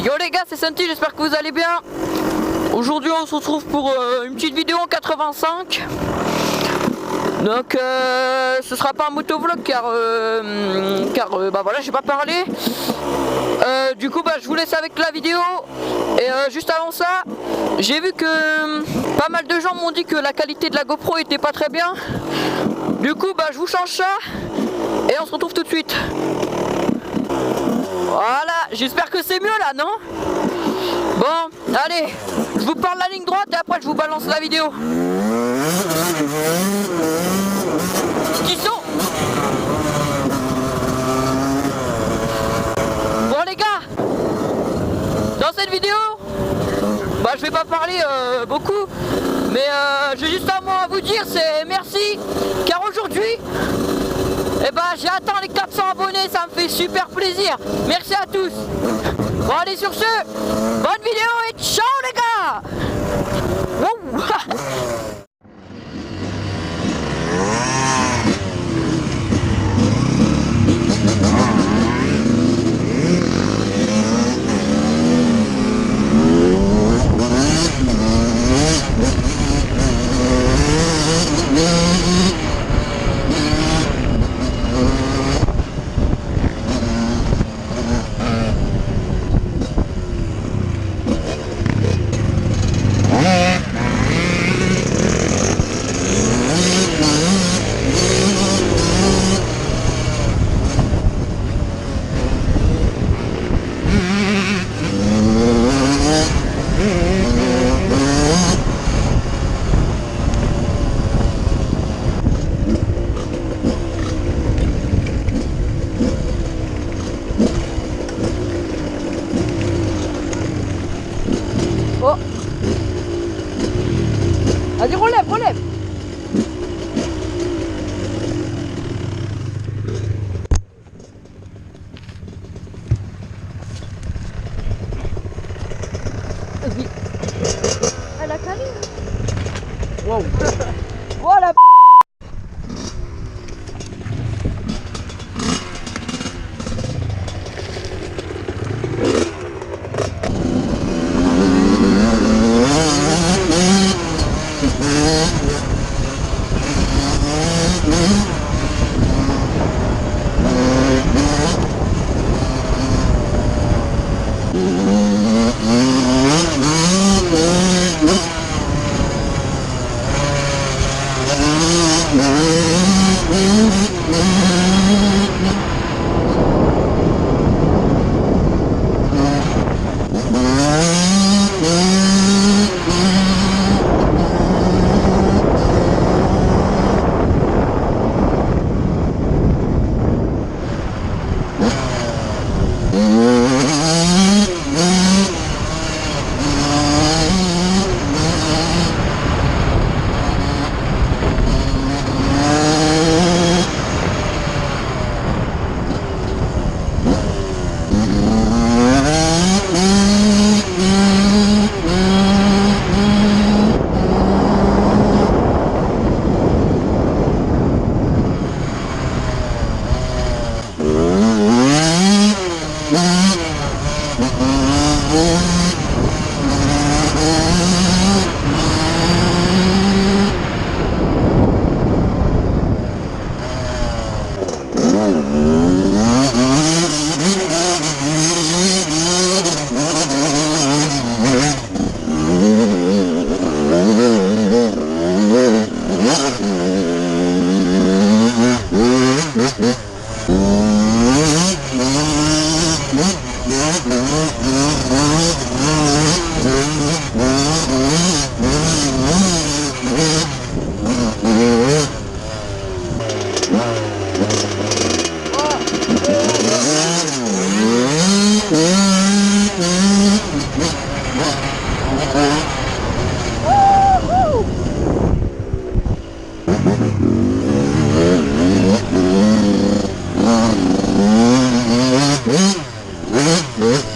Yo les gars, c'est Santi, j'espère que vous allez bien. Aujourd'hui on se retrouve pour une petite vidéo en 85. Donc ce sera pas un motovlog car bah voilà, j'ai pas parlé. Du coup bah je vous laisse avec la vidéo. Et juste avant ça, j'ai vu que pas mal de gens m'ont dit que la qualité de la GoPro était pas très bien. Du coup bah je vous change ça et on se retrouve tout de suite. Voilà, j'espère que c'est mieux là, non? Bon, allez, je vous parle la ligne droite et après je vous balance la vidéo. Qui sont? Bon les gars, dans cette vidéo, bah je vais pas parler beaucoup, mais j'ai juste un mot à vous dire, c'est merci, car aujourd'hui, eh ben j'ai atteint les 400 abonnés, ça me fait super plaisir. Merci à tous. Bon allez sur ce, bonne vidéo et ciao les gars. Wouh. Oh. Vas-y, relève, relève. Vas-y. Elle a calé. Wow. Voilà. Huh?